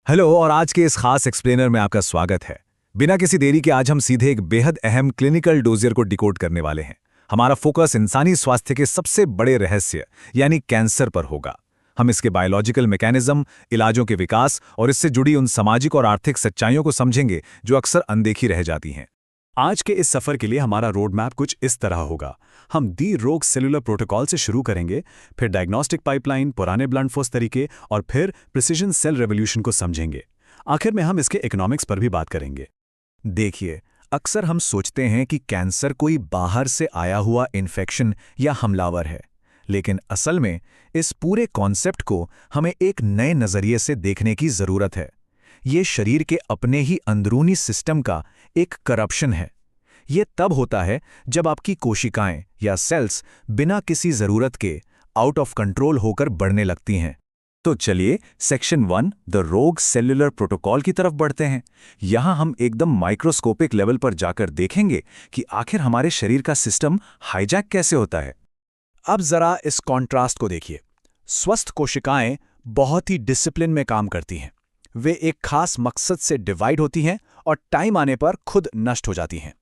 Hello और आज के इस खास एक्सप्लेनर में आपका स्वागत है। बिना किसी देरी के आज हम सीधे एक बेहद अहम क्लिनिकल डोजियर को डिकोड करने वाले हैं। हमारा फोकस इंसानी स्वास्थ्य के सबसे बड़े रहस्य यानी कैंसर पर होगा। हम इसके बायोलॉजिकल मैकेनिज्म, इलाजों के विकास और इससे जुड़ी उन सामाजिक और आर्थिक सच्चाइयों को समझेंगे जो अक्सर अनदेखी रह जाती हैं। आज के इस सफर के लिए हमारा रोड मैप कुछ इस तरह होगा। हम दी रोग सेलुलर प्रोटोकॉल से शुरू करेंगे, फिर डायग्नोस्टिक पाइपलाइन, पुराने ब्लंट फोर्स तरीके और फिर प्रिसिजन सेल रेवोल्यूशन को समझेंगे। आखिर में हम इसके इकोनॉमिक्स पर भी बात करेंगे। देखिए, अक्सर हम सोचते हैं कि कैंसर कोई बाहर से आया हुआ इन्फेक्शन या हमलावर है, लेकिन असल में इस पूरे कॉन्सेप्ट को हमें एक नए नज़रिए से देखने की ज़रूरत है। ये शरीर के अपने ही अंदरूनी सिस्टम का एक करप्शन है। ये तब होता है जब आपकी कोशिकाएं या सेल्स बिना किसी ज़रूरत के आउट ऑफ कंट्रोल होकर बढ़ने लगती हैं। तो चलिए सेक्शन 1 द रोग सेल्युलर प्रोटोकॉल की तरफ बढ़ते हैं। यहाँ हम एकदम माइक्रोस्कोपिक लेवल पर जाकर देखेंगे कि आखिर हमारे शरीर का सिस्टम हाईजैक कैसे होता है। अब जरा इस कॉन्ट्रास्ट को देखिए। स्वस्थ कोशिकाएं बहुत ही डिसिप्लिन में काम करती हैं। वे एक खास मकसद से डिवाइड होती हैं और टाइम आने पर खुद नष्ट हो जाती हैं।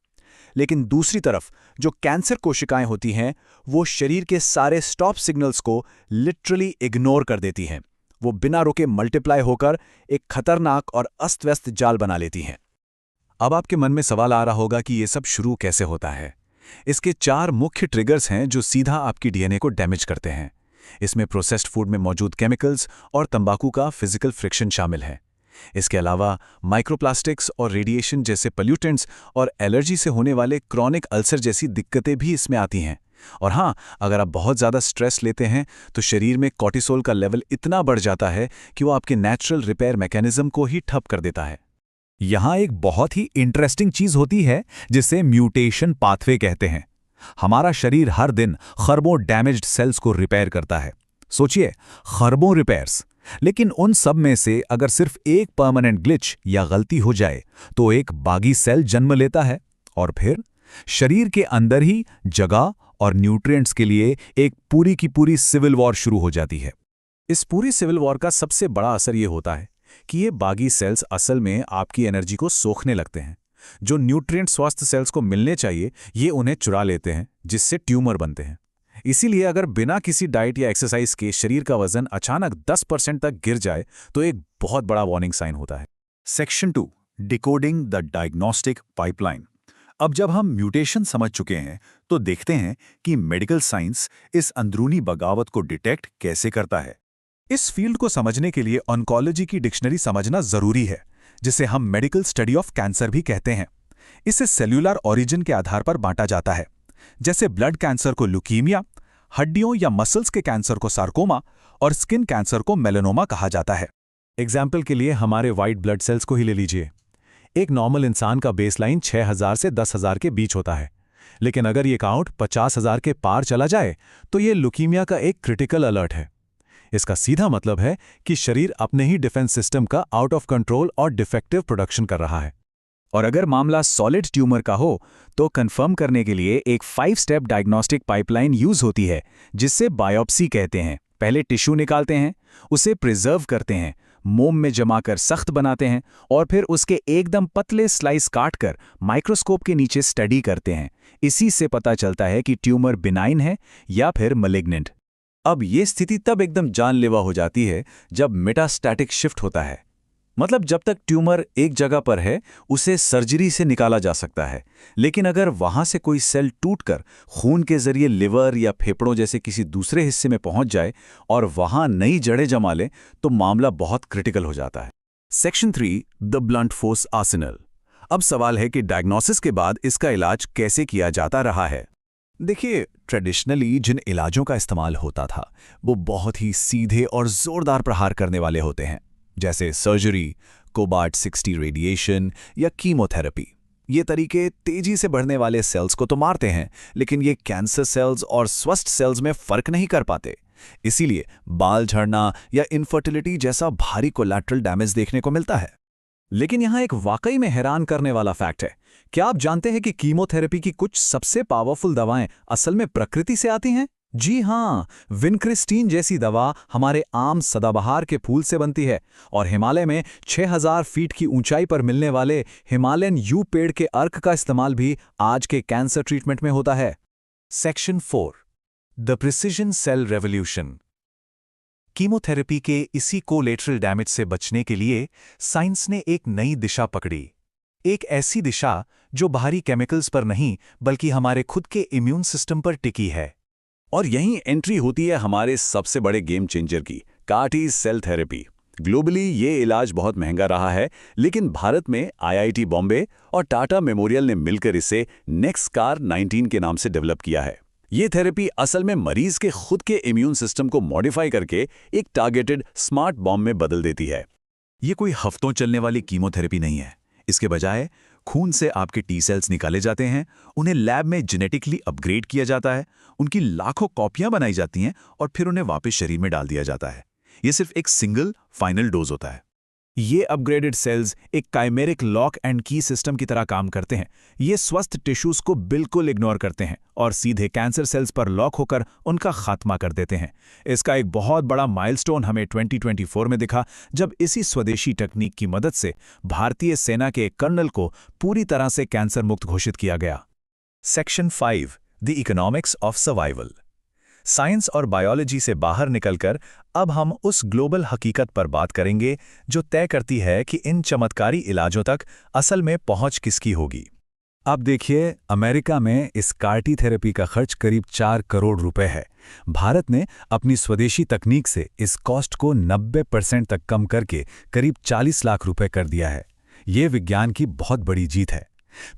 लेकिन दूसरी तरफ जो कैंसर कोशिकाएं होती हैं, वो शरीर के सारे स्टॉप सिग्नल्स को लिटरली इग्नोर कर देती हैं। वो बिना रुके मल्टीप्लाई होकर एक खतरनाक और अस्त-व्यस्त जाल बना लेती हैं। अब आपके मन में सवाल आ रहा होगा कि ये सब शुरू कैसे होता है। इसके 4 मुख्य ट्रिगर्स हैं जो सीधा आपकी डीएनए को डैमेज करते हैं। इसमें प्रोसेस्ड फूड में मौजूद केमिकल्स और तंबाकू का फिजिकल फ्रिक्शन शामिल है। इसके अलावा माइक्रोप्लास्टिक्स और रेडिएशन जैसे पोल्यूटेंट्स और एलर्जी से होने वाले क्रॉनिक अल्सर जैसी दिक्कतें भी इसमें आती हैं। और हाँ, अगर आप बहुत ज़्यादा स्ट्रेस लेते हैं तो शरीर में कॉर्टिसोल का लेवल इतना बढ़ जाता है कि वो आपके नेचुरल रिपेयर मैकेनिज्म को ही ठप कर देता है। यहाँ एक बहुत ही इंटरेस्टिंग चीज़ होती है जिसे म्यूटेशन पाथवे कहते हैं। हमारा शरीर हर दिन खरबों डैमेज्ड सेल्स को रिपेयर करता है। सोचिए, खरबों रिपेयर्स। लेकिन उन सब में से अगर सिर्फ एक परमानेंट ग्लिच या गलती हो जाए तो एक बागी सेल जन्म लेता है और फिर शरीर के अंदर ही जगह और न्यूट्रिएंट्स के लिए एक पूरी की पूरी सिविल वॉर शुरू हो जाती है। इस पूरी सिविल वॉर का सबसे बड़ा असर ये होता है कि ये बागी सेल्स असल में आपकी एनर्जी को सोखने लगते हैं। जो न्यूट्रिएंट स्वस्थ सेल्स को मिलने चाहिए, ये उन्हें चुरा लेते हैं, जिससे ट्यूमर बनते हैं। इसीलिए अगर बिना किसी डाइट या एक्सरसाइज के शरीर का वजन अचानक 10% तक गिर जाए तो एक बहुत बड़ा वार्निंग साइन होता है। Section 2 decoding the diagnostic pipeline. अब जब हम म्यूटेशन समझ चुके हैं तो देखते हैं कि मेडिकल साइंस इस अंदरूनी बगावत को डिटेक्ट कैसे करता है। इस फील्ड को समझने के लिए ऑन्कोलॉजी की डिक्शनरी समझना जरूरी है, जिसे हम मेडिकल स्टडी ऑफ कैंसर भी कहते हैं। इसे सेल्यूलर ओरिजिन के आधार पर बांटा जाता है। जैसे ब्लड कैंसर को ल्यूकीमिया, हड्डियों या मसल्स के कैंसर को सार्कोमा और स्किन कैंसर को मेलानोमा कहा जाता है। एग्जाम्पल के लिए हमारे वाइट ब्लड सेल्स को ही ले लीजिए। एक नॉर्मल इंसान का बेसलाइन 6000 से 10,000 के बीच होता है, लेकिन अगर ये काउंट 50,000 के पार चला जाए तो ये ल्यूकीमिया का एक क्रिटिकल अलर्ट है। इसका सीधा मतलब है कि शरीर अपने ही डिफेंस सिस्टम का आउट ऑफ कंट्रोल और डिफेक्टिव प्रोडक्शन कर रहा है। और अगर मामला सॉलिड ट्यूमर का हो तो कंफर्म करने के लिए एक 5 स्टेप डायग्नोस्टिक पाइपलाइन यूज होती है, जिससे बायोप्सी कहते हैं। पहले टिश्यू निकालते हैं, उसे प्रिजर्व करते हैं, मोम में जमाकर सख्त बनाते हैं और फिर उसके एकदम पतले स्लाइस काटकर माइक्रोस्कोप के नीचे स्टडी करते हैं। इसी से पता चलता है कि ट्यूमर बिनाइन है या फिर मलिग्नेंट। अब ये स्थिति तब एकदम जानलेवा हो जाती है जब मेटास्टैटिक शिफ्ट होता है। मतलब जब तक ट्यूमर एक जगह पर है उसे सर्जरी से निकाला जा सकता है, लेकिन अगर वहां से कोई सेल टूटकर खून के जरिए लिवर या फेफड़ों जैसे किसी दूसरे हिस्से में पहुंच जाए और वहां नई जड़ें जमा ले तो मामला बहुत क्रिटिकल हो जाता है। Section 3 the blunt force Arsenal. अब सवाल है कि डायग्नोसिस के बाद इसका इलाज कैसे किया जाता रहा है। देखिए, ट्रेडिशनली जिन इलाजों का इस्तेमाल होता था वो बहुत ही सीधे और जोरदार प्रहार करने वाले होते हैं, जैसे सर्जरी, कोबार्ट 60 रेडिएशन या कीमोथेरेपी। ये तरीके तेजी से बढ़ने वाले सेल्स को तो मारते हैं, लेकिन ये कैंसर सेल्स और स्वस्थ सेल्स में फर्क नहीं कर पाते। इसीलिए बाल झड़ना या इनफर्टिलिटी जैसा भारी कोलैटरल डैमेज देखने को मिलता है। लेकिन यहाँ एक वाकई में हैरान करने वाला फैक्ट है। क्या आप जानते हैं कि कीमोथेरेपी की कुछ सबसे पावरफुल दवाएं असल में प्रकृति से आती हैं? जी हाँ, विनक्रिस्टीन जैसी दवा हमारे आम सदाबहार के फूल से बनती है और हिमालय में 6000 फीट की ऊंचाई पर मिलने वाले हिमालयन यू पेड़ के अर्क का इस्तेमाल भी आज के कैंसर ट्रीटमेंट में होता है। Section 4, the precision cell revolution. Chemotherapy के इसी कोलेटरल डैमेज से बचने के लिए साइंस ने एक नई दिशा पकड़ी। एक ऐसी दिशा जो बाहरी केमिकल्स पर नहीं बल्कि हमारे खुद के इम्यून सिस्टम पर टिकी है। और यहीं एंट्री होती है हमारे सबसे बड़े गेम चेंजर की, CAR-T सेल थेरेपी। ग्लोबली ये इलाज बहुत महंगा रहा है, लेकिन भारत में IIT बॉम्बे और टाटा मेमोरियल ने मिलकर इसे NextCAR-19 के नाम से डेवलप किया है। ये थेरेपी असल में मरीज के खुद के इम्यून सिस्टम को मॉडिफाई करके एक टारगेटेड स्मार्ट बॉम्ब में बदल देती है। ये कोई हफ्तों चलने वाली कीमोथेरेपी नहीं है। इसके बजाय खून से आपके टी सेल्स निकाले जाते हैं, उन्हें लैब में जेनेटिकली अपग्रेड किया जाता है, उनकी लाखों कॉपियां बनाई जाती हैं और फिर उन्हें वापस शरीर में डाल दिया जाता है। ये सिर्फ एक सिंगल फाइनल डोज होता है। ये अपग्रेडेड सेल्स एक काइमेरिक लॉक एंड की सिस्टम की तरह काम करते हैं। ये स्वस्थ टिश्यूज को बिल्कुल इग्नोर करते हैं और सीधे कैंसर सेल्स पर लॉक होकर उनका खात्मा कर देते हैं। इसका एक बहुत बड़ा माइलस्टोन हमें 2024 में दिखा, जब इसी स्वदेशी तकनीक की मदद से भारतीय सेना के एक कर्नल को पूरी तरह से कैंसर मुक्त घोषित किया गया। Section 5, the economics of survival. Science और बायोलॉजी से बाहर निकलकर अब हम उस ग्लोबल हकीकत पर बात करेंगे जो तय करती है कि इन चमत्कारी इलाजों तक असल में पहुंच किसकी होगी। अब देखिए, अमेरिका में इस CAR-T थेरेपी का खर्च करीब 4 करोड़ रुपए है। भारत ने अपनी स्वदेशी तकनीक से इस कॉस्ट को 90% तक कम करके करीब 40 लाख रुपए कर दिया है। ये विज्ञान की बहुत बड़ी जीत है।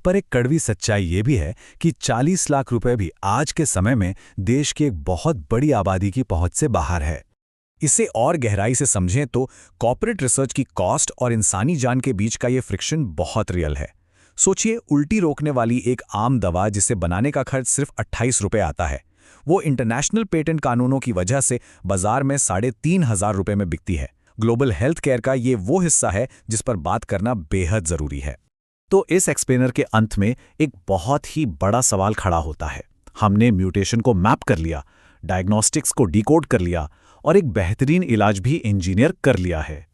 पर एक कड़वी सच्चाई ये भी है कि 40 लाख रुपए भी आज के समय में देश की एक बहुत बड़ी आबादी की पहुंच से बाहर है। इसे और गहराई से समझें तो कॉर्पोरेट रिसर्च की कॉस्ट और इंसानी जान के बीच का ये फ्रिक्शन बहुत रियल है। सोचिए, उल्टी रोकने वाली एक आम दवा जिसे बनाने का खर्च सिर्फ 28 रुपए आता है, वो इंटरनेशनल पेटेंट कानूनों की वजह से बाजार में 3,500 रुपए में बिकती है। ग्लोबल हेल्थ केयर का ये वो हिस्सा है जिस पर बात करना बेहद जरूरी है। तो इस एक्सप्लेनर के अंत में एक बहुत ही बड़ा सवाल खड़ा होता है। हमने म्यूटेशन को मैप कर लिया, डायग्नोस्टिक्स को डिकोड कर लिया और एक बेहतरीन इलाज भी इंजीनियर कर लिया है।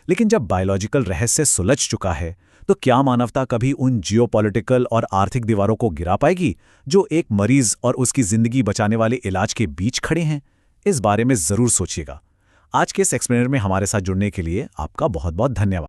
लेकिन जब बायोलॉजिकल रहस्य सुलझ चुका है, तो क्या मानवता कभी उन जियोपॉलिटिकल और आर्थिक दीवारों को गिरा पाएगी जो एक मरीज और उसकी जिंदगी बचाने वाले इलाज के बीच खड़े हैं? इस बारे में जरूर सोचिएगा। आज के इस एक्सप्लेनर में हमारे साथ जुड़ने के लिए आपका बहुत बहुत धन्यवाद।